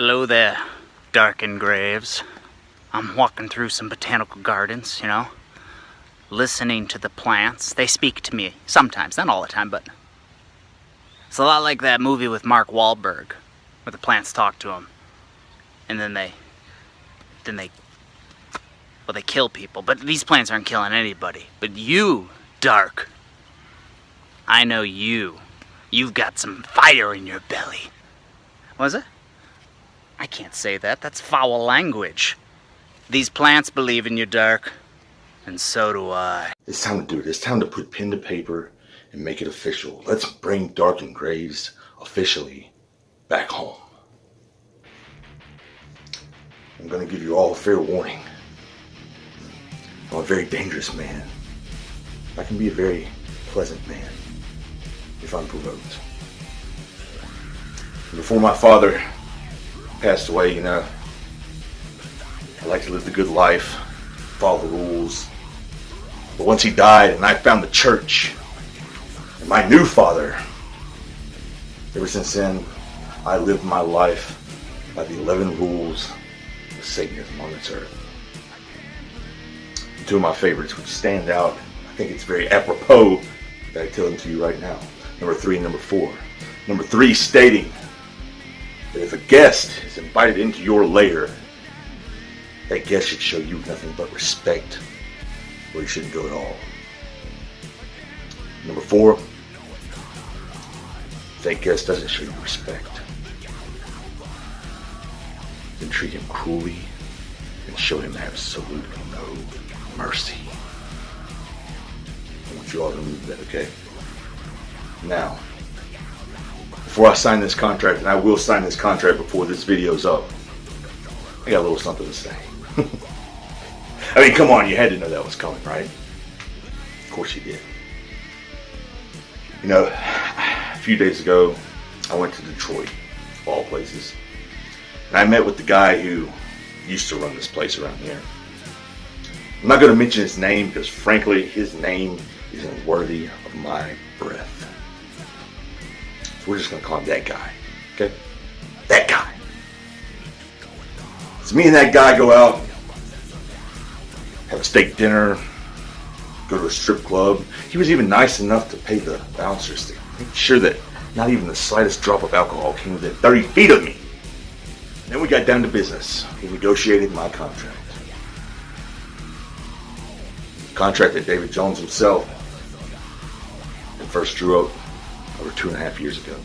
Hello there, DarKen graves. I'm walking through some botanical gardens, listening to the plants. They speak to me sometimes, not all the time, but it's a lot like that movie with Mark Wahlberg, where the plants talk to him, and then they kill people. But these plants aren't killing anybody. But you, Dark, I know you. You've got some fire in your belly. Was it? I can't say that. That's foul language. These plants believe in you, Dark. And so do I. It's time to do it. It's time to put pen to paper and make it official. Let's bring DarKen graves officially back home. I'm going to give you all a fair warning. I'm a very dangerous man. I can be a very pleasant man if I'm provoked. Before my father passed away, I like to live the good life, follow the rules. But once he died and I found the church and my new father, ever since then, I lived my life by the 11 rules of Satanism on this earth. Two of my favorites which stand out, I think it's very apropos that I tell them to you right now. Number 3 and number 4. Number 3 stating that if a guest is invited into your lair, that guest should show you nothing but respect, or you shouldn't go at all. Number 4, if that guest doesn't show you respect, then treat him cruelly and show him absolutely no mercy. I want you all to remember that, okay? Now, before I sign this contract, and I will sign this contract before this video's up, I got a little something to say. I mean, come on, you had to know that was coming, right? Of course you did. A few days ago, I went to Detroit, of all places, and I met with the guy who used to run this place around here. I'm not going to mention his name because, frankly, his name isn't worthy of my breath. So we're just going to call him that guy, okay? That guy. So me and that guy go out, have a steak dinner, go to a strip club. He was even nice enough to pay the bouncers to make sure that not even the slightest drop of alcohol came within 30 feet of me. Then we got down to business. He negotiated my contract. The contract that David Jones himself had first drew up over 2.5 years ago.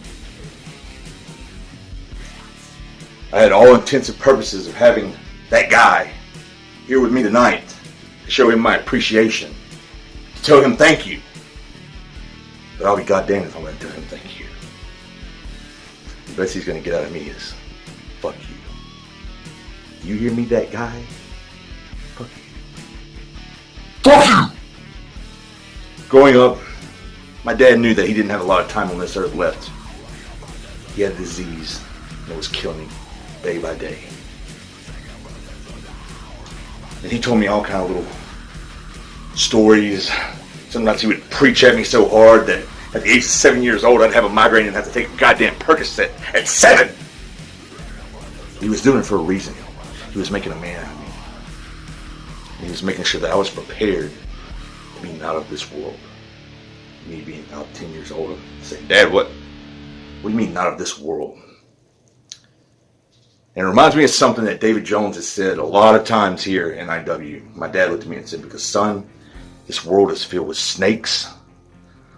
I had all intents and purposes of having that guy here with me tonight to show him my appreciation, to tell him thank you. But I'll be goddamned if I'm going to tell him thank you. The best he's going to get out of me is fuck you. You hear me, that guy? Fuck you. Fuck you! Growing up, my dad knew that he didn't have a lot of time on this earth left. He had a disease that was killing him day by day. And he told me all kind of little stories. Sometimes he would preach at me so hard that at the age of 7 years old, I'd have a migraine and have to take a goddamn Percocet at 7. He was doing it for a reason. He was making a man out of me. He was making sure that I was prepared to be not of this world. Me being about 10 years old, saying, Dad, what do you mean not of this world? And it reminds me of something that David Jones has said a lot of times here in IW. My dad looked at me and said, because son, this world is filled with snakes,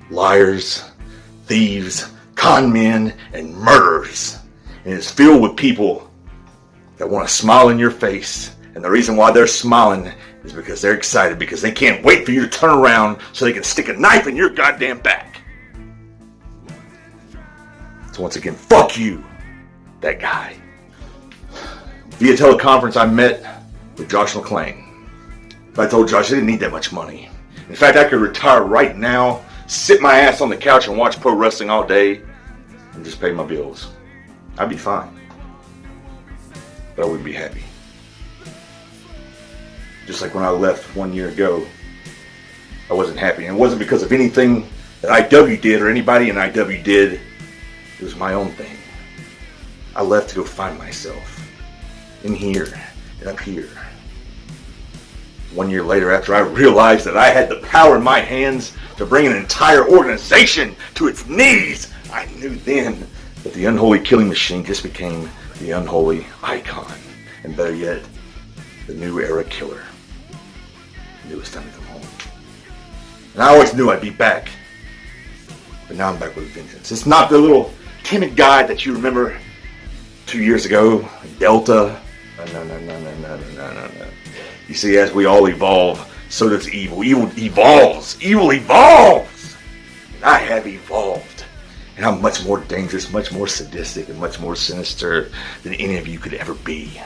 liars, thieves, con men, and murderers. And it's filled with people that want to smile in your face. And the reason why they're smiling is because they're excited, because they can't wait for you to turn around so they can stick a knife in your goddamn back. So once again, fuck you, that guy. Via teleconference, I met with Josh McClain. I told Josh I didn't need that much money. In fact, I could retire right now, sit my ass on the couch and watch pro wrestling all day, and just pay my bills. I'd be fine. But I wouldn't be happy. Just like when I left 1 year ago, I wasn't happy. And it wasn't because of anything that IW did or anybody in IW did. It was my own thing. I left to go find myself. In here and up here. 1 year later, after I realized that I had the power in my hands to bring an entire organization to its knees, I knew then that the unholy killing machine just became the unholy icon. And better yet, the new era killer. I knew it was time to come home. And I always knew I'd be back. But now I'm back with a vengeance. It's not the little timid guy that you remember 2 years ago, Delta. No. You see, as we all evolve, so does evil. Evil evolves. Evil evolves! And I have evolved. And I'm much more dangerous, much more sadistic, and much more sinister than any of you could ever be.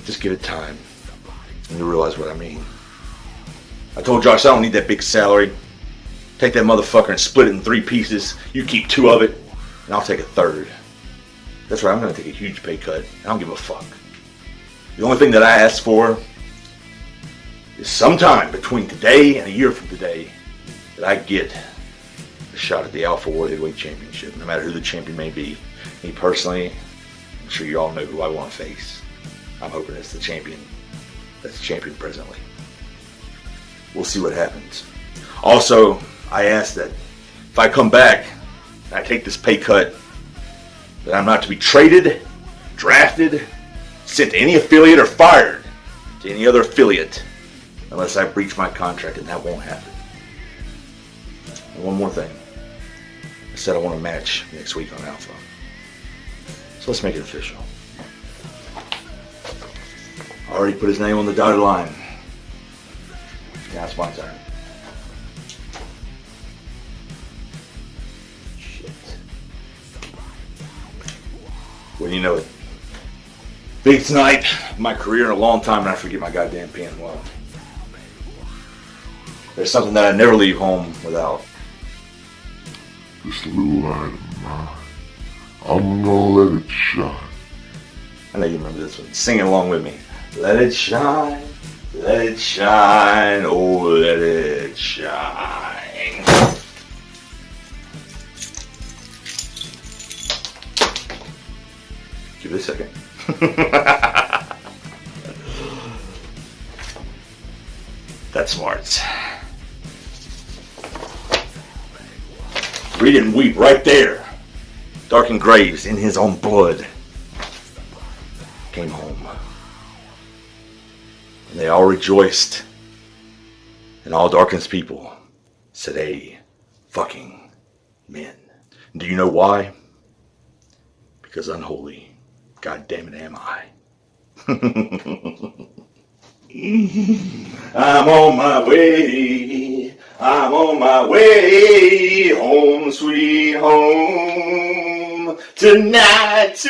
Just give it time, and you'll realize what I mean. I told Josh I don't need that big salary. Take that motherfucker and split it in 3 pieces. You keep 2 of it, and I'll take a 1/3. That's right, I'm going to take a huge pay cut. I don't give a fuck. The only thing that I ask for is sometime between today and a year from today that I get a shot at the Alpha War Heavyweight Championship, no matter who the champion may be. Me personally, I'm sure you all know who I want to face. I'm hoping it's the champion that's champion presently. We'll see what happens. Also, I ask that if I come back and I take this pay cut, that I'm not to be traded, drafted, sent to any affiliate, or fired to any other affiliate unless I breach my contract, and that won't happen. And one more thing. I said I want a match next week on Alpha. So let's make it official. I already put his name on the dotted line. Now it's my turn. Shit. Well, you know it. Biggest night of my career in a long time, and I forget my goddamn pen. Well, there's something that I never leave home without. This little light of mine, I'm gonna let it shine. I know you remember this one. Sing it along with me. Let it shine, oh let it shine. Give it a second. That's smart. Read it and weep right there. DarKen Graves, in his own blood, came home. And they all rejoiced. And all DarKen's people said, "Hey, fucking men." Do you know why? Because unholy, God damn it, am I. I'm on my way home, sweet home, tonight.